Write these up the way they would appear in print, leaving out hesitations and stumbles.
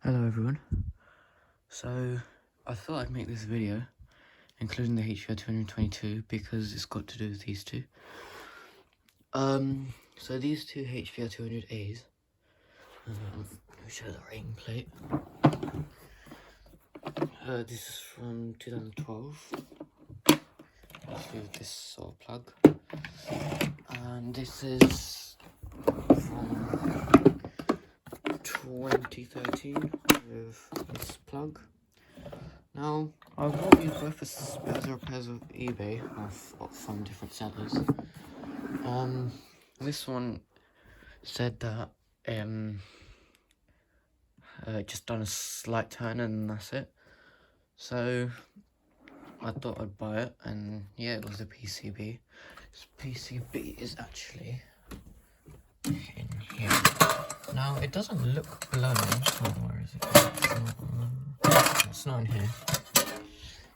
Hello everyone. So I thought I'd make this video including the hvr200 because it's got to do with these two. So these two hvr200a's, let me show the rain plate. This is from 2012. With this sort of plug, and this is from 2013 with this plug. Now, I bought these both as repairs of eBay from different sellers. This one said that just done a slight turn and that's it. So I thought I'd buy it, and yeah, it was a PCB. This PCB is actually in here. Now, it doesn't look blown. Oh, where is it? It's not in here.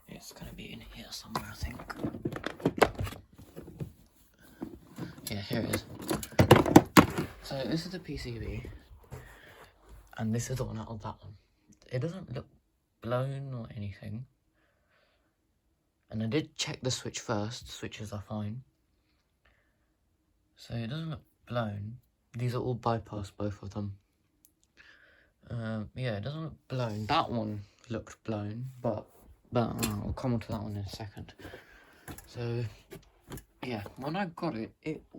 It's gonna be in here somewhere, I think. Yeah, here it is. So this is the PCB, and this is the one out of that one. It doesn't look blown or anything. And I did check the switch first. The switches are fine. So it doesn't look blown. These are all bypassed, both of them. Yeah, it doesn't look blown. That one looked blown, but I'll come on to that one in a second. So yeah, when I got it,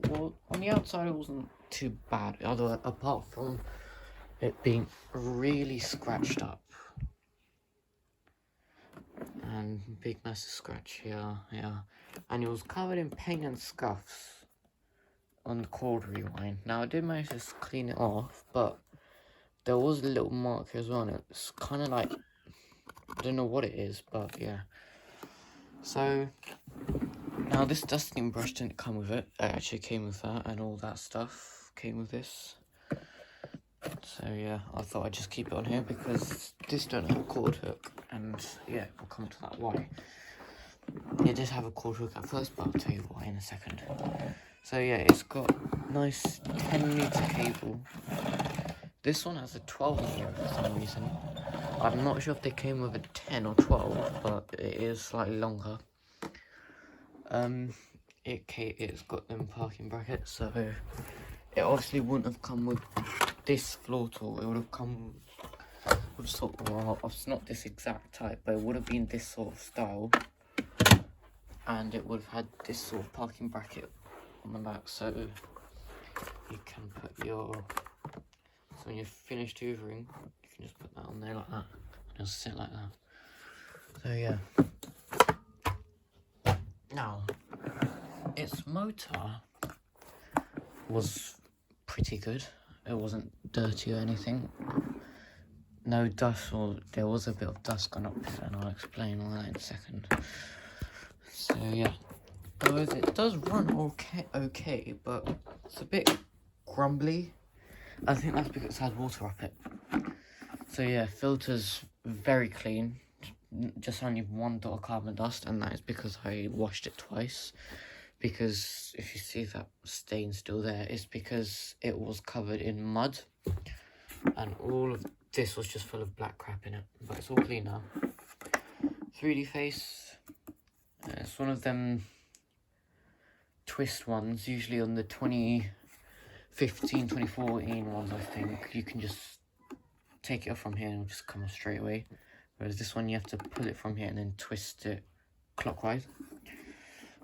on the outside it wasn't too bad, apart from it being really scratched up. And big massive scratch here, yeah. And it was covered in paint and scuffs on the cord rewind. Now I did manage to clean it off, but there was a little mark as well, and it's kind of like, I don't know what it is, but yeah. So now this dusting brush didn't come with it. It actually came with that, and all that stuff came with this. So yeah, I thought I'd just keep it on here because this don't have a cord hook, and yeah, we'll come to that why. It did have a cord hook at first, but I'll tell you why in a second. So yeah, it's got nice 10-meter cable. This one has a 12-meter for some reason. I'm not sure if they came with a 10 or 12, but it is slightly longer. It's got them parking brackets, so it obviously wouldn't have come with this floor tool. It would have come with sort of, well, it's not this exact type, but it would have been this sort of style, and it would have had this sort of parking bracket on the back, so you can put your, so when you're finished hoovering, you can just put that on there like that, and it'll sit like that. So yeah. Now, its motor was pretty good. It wasn't dirty or anything. No dust, or there was a bit of dust gone up, and I'll explain all that in a second. So yeah, it does run okay, but it's a bit grumbly. I think that's because it has water up it. So yeah, filter's very clean. Just only one dot of carbon dust, and that is because I washed it twice. Because if you see that stain still there, it's because it was covered in mud, and all of this was just full of black crap in it. But it's all clean now. 3D face. It's one of them twist ones, usually on the 2015, 2014 ones, I think. You can just take it off from here and it'll just come off straight away. Whereas this one, you have to pull it from here and then twist it clockwise.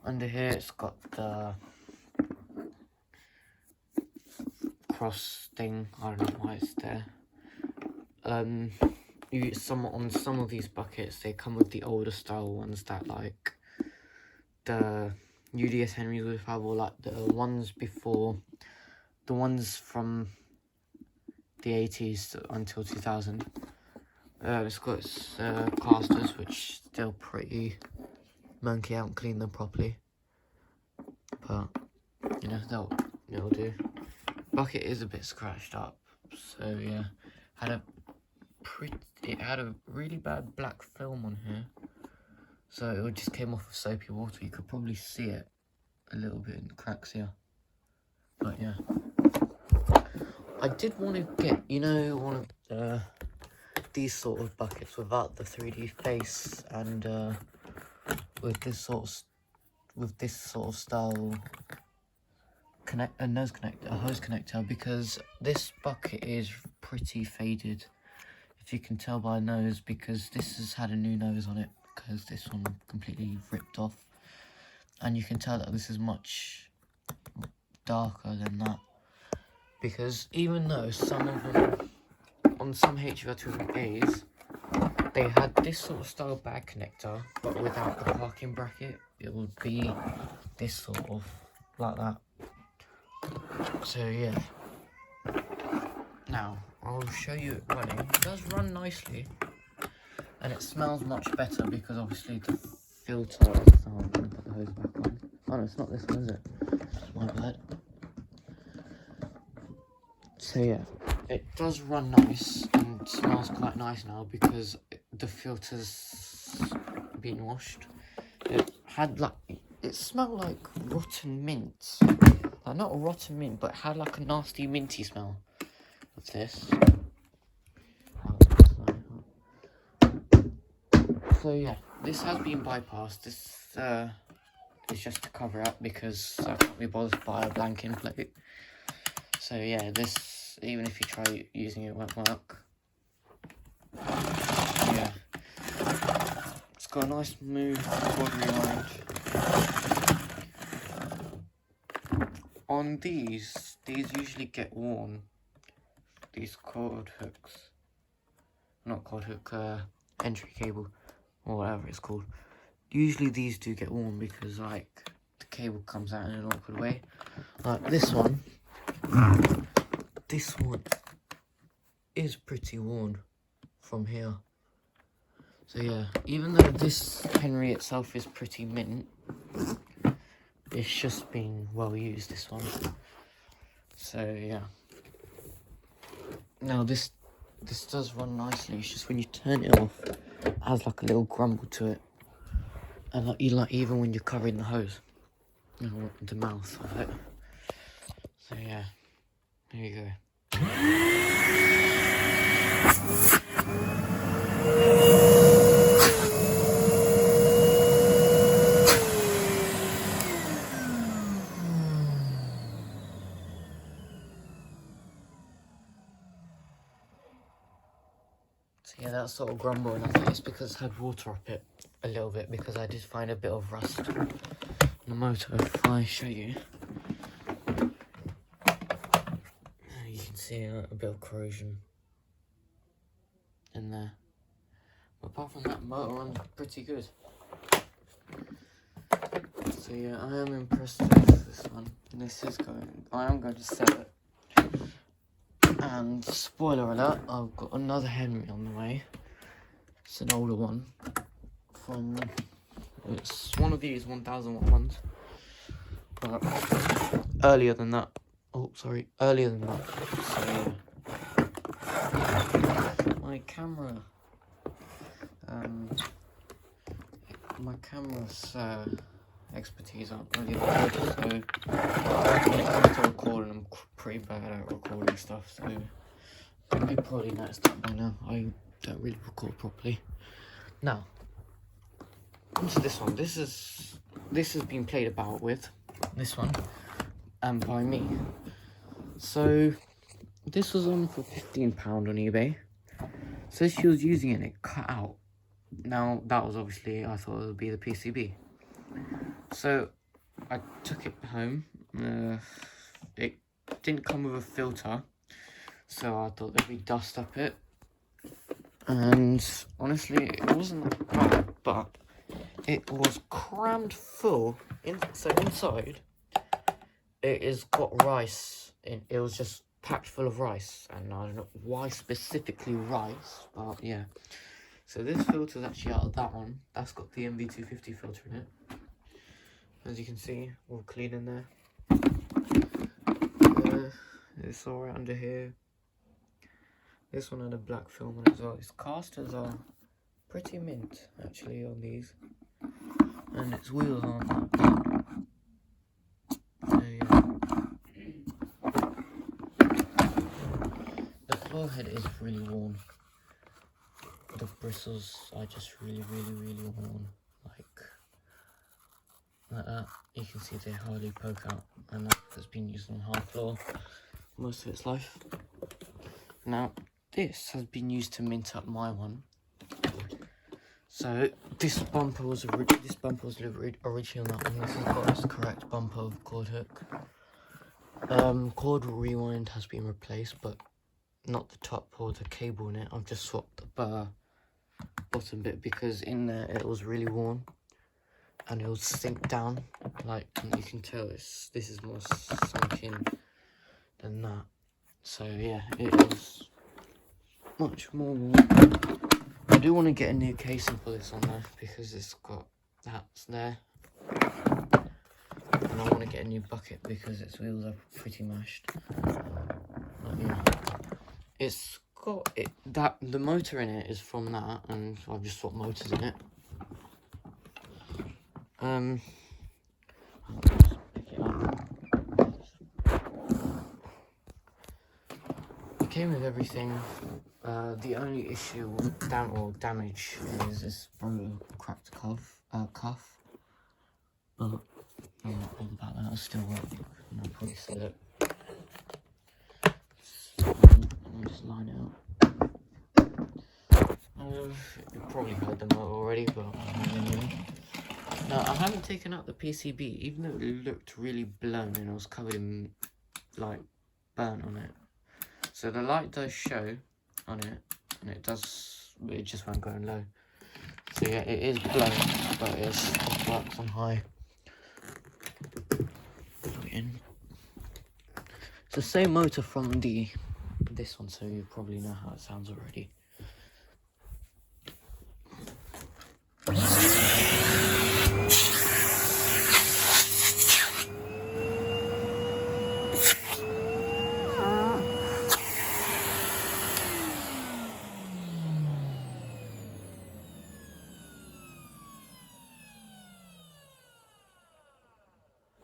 Under here, it's got the cross thing. I don't know why it's there. On some of these buckets, they come with the older style ones that, like, the UDS Henrys would have, or like the ones before, the ones from the 80s until 2000. It's got its casters, which still pretty monkey out and clean them properly, but you know, they'll do. Bucket is a bit scratched up, so yeah, it had a really bad black film on here, so it just came off with soapy water. You could probably see it a little bit in the cracks here, but yeah. I did want to get, you know, one of the these sort of buckets without the 3D face and with this sort of style hose connector, because this bucket is pretty faded, if you can tell by the nose, because this has had a new nose on it, because this one completely ripped off, and you can tell that this is much darker than that, because even though some of them on some hvr200a's they had this sort of style bag connector, but without the parking bracket, it would be this sort of like that. So yeah, now I'll show you it running. It does run nicely, and it smells much better because obviously the filter. So I'm gonna put the hose back on. Oh no, it's not this one, is it? My bad. So yeah, it does run nice and smells quite nice now because the filter's been washed. It smelled like rotten mint. Like, not rotten mint, but it had like a nasty minty smell of this. So yeah, this has been bypassed. This is just to cover up because I can't be bothered to buy a blanking plate. So yeah, this, even if you try using it, won't work. Yeah, it's got a nice smooth quad rewind. On these usually get worn. These cord hooks, not cord hook, entry cable, or whatever it's called. Usually these do get worn because like the cable comes out in an awkward way. Like this one is pretty worn from here. So yeah, even though this Henry itself is pretty mint, it's just been well used, this one. So yeah. Now this does run nicely. It's just when you turn it off, it has like a little grumble to it. And like even when you're covering the hose, you know, the mouth of it. So yeah, there you go. So yeah, that sort of grumble, and I think it's because I had water up it a little bit, because I did find a bit of rust on the motor. If I show you, you can see a bit of corrosion in there. But apart from that, motor runs pretty good. So yeah, I am impressed with this one. I am going to sell it. And spoiler alert, I've got another Henry on the way. It's an older one. It's one of these 1000 watt ones. But earlier than that. Oh, sorry, earlier than that. So yeah. My camera's expertise aren't really that good, so when it comes to recording, I'm pretty bad at recording stuff, so you probably noticed that by now. I don't really record properly. Now, onto this one. This has been played about with, this one, and by me. So this was on for £15 on eBay. So she was using it and it cut out. Now that was obviously, I thought it would be the PCB. So I took it home. It didn't come with a filter, so I thought there'd be dust up it. And honestly, it wasn't that bad, but it was crammed full. So inside, it has got rice. It was just packed full of rice, and I don't know why specifically rice, but yeah. So this filter is actually out of that one. That's got the MV250 filter in it. As you can see, all clean in there. It's all right under here. This one had a black film on it as well. Its casters are pretty mint, actually, on these. And its wheels aren't that bad. So yeah. The floor head is really worn. the bristles are just really worn, like that. You can see they hardly poke out, and that's been used on hard floor most of its life. Now this has been used to mint up my one. So this bumper was original. That one. This has got its correct bumper cord hook. Cord rewind has been replaced, but not the top or the cable in it. I've just swapped the bottom bit because in there it was really worn and it will sink down. Like you can tell, this is more sunk in than that. So yeah, it is much more worn. I do want to get a new casing for this on there because it's got that's there. And I want to get a new bucket because its wheels are pretty mashed. But yeah, it's got it. That the motor in it is from that, and I've just swapped motors in it. I'll just pick it up. It came with everything. The only issue or damage is this cracked cuff. But I'm not all about that. It'll still work, and I'll probably sell it. Let me just line it up. You probably heard the motor already, but anyway. Now I haven't taken out the PCB, even though it looked really blown and it was covered in like burnt on it. So the light does show on it, and it just won't go low. So yeah, it is blown, but it works on high. It's the same motor from this one, so you probably know how it sounds already.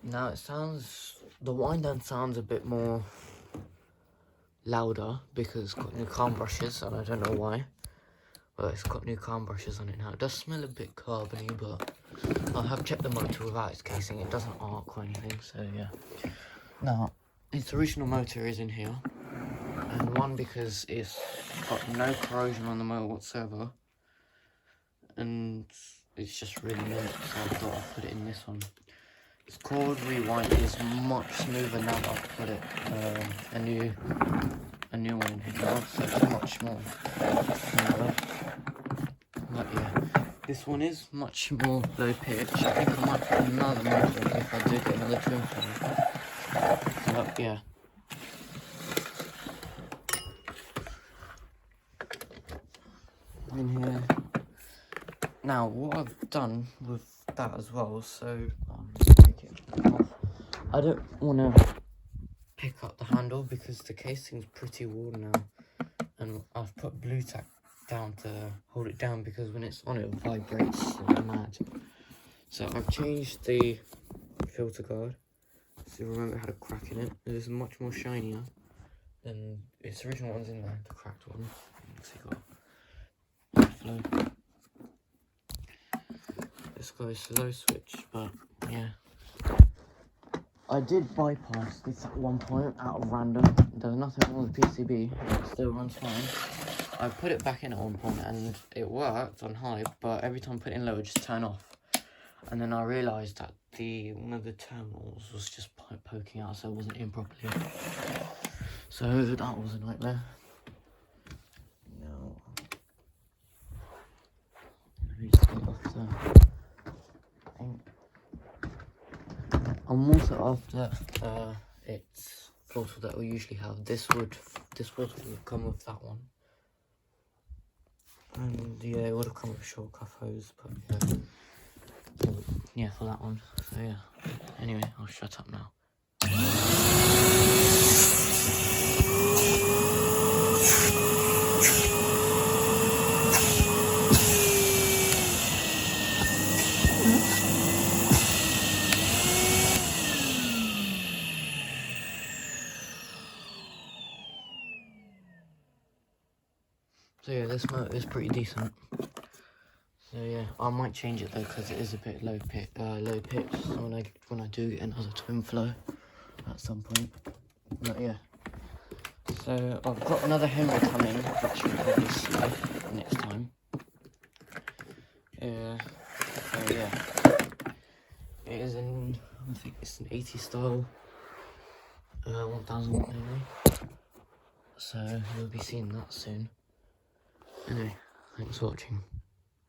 Now the wind down sounds a bit more louder because it's got new calm brushes, and I don't know why. But it's got new calm brushes on it now. It does smell a bit carbony, but I have checked the motor without its casing. It doesn't arc or anything, so yeah. Now, its original motor is in here, and one because it's got no corrosion on the motor whatsoever, and it's just really mint, so I thought I'd put it in this one. Its cord rewind is much smoother now that I've put it a new one in here, so it's much more smoother. But yeah, this one is much more low pitch. I think I might put another motor if I do get another twin fan. But yeah. In here. Now what I've done with that as well, so take it off. I don't want to pick up the handle because the casing's pretty worn now, and I've put blue tack down to hold it down because when it's on it vibrates like mad. So I've changed the filter guard. So remember it had a crack in it. It is much more shinier than its original ones in there, the cracked one. So you got flow. This guy's slow switch, but yeah. I did bypass this at one point out of random. There's nothing wrong with the PCB, it still runs fine. I put it back in at one point and it worked on high, but every time I put it in low it would just turn off. And then I realised that one of the terminals was just poking out, so it wasn't in properly. So that was a nightmare. No. Let me just get off the thing. I'm also after its throttle that we usually have. This throttle would come with that one. And yeah, it would have come with a short cuff hose, but yeah. So, yeah, for that one. So yeah. Anyway, I'll shut up now. So yeah, this motor is pretty decent. So yeah, I might change it though because it is a bit low pitch. So when I do get another twin flow at some point. But yeah. So I've got another Henry coming, which you'll probably see next time. So yeah, it is I think it's an 80 style, 1000 watt anyway. So we'll be seeing that soon. Anyway, thanks for watching.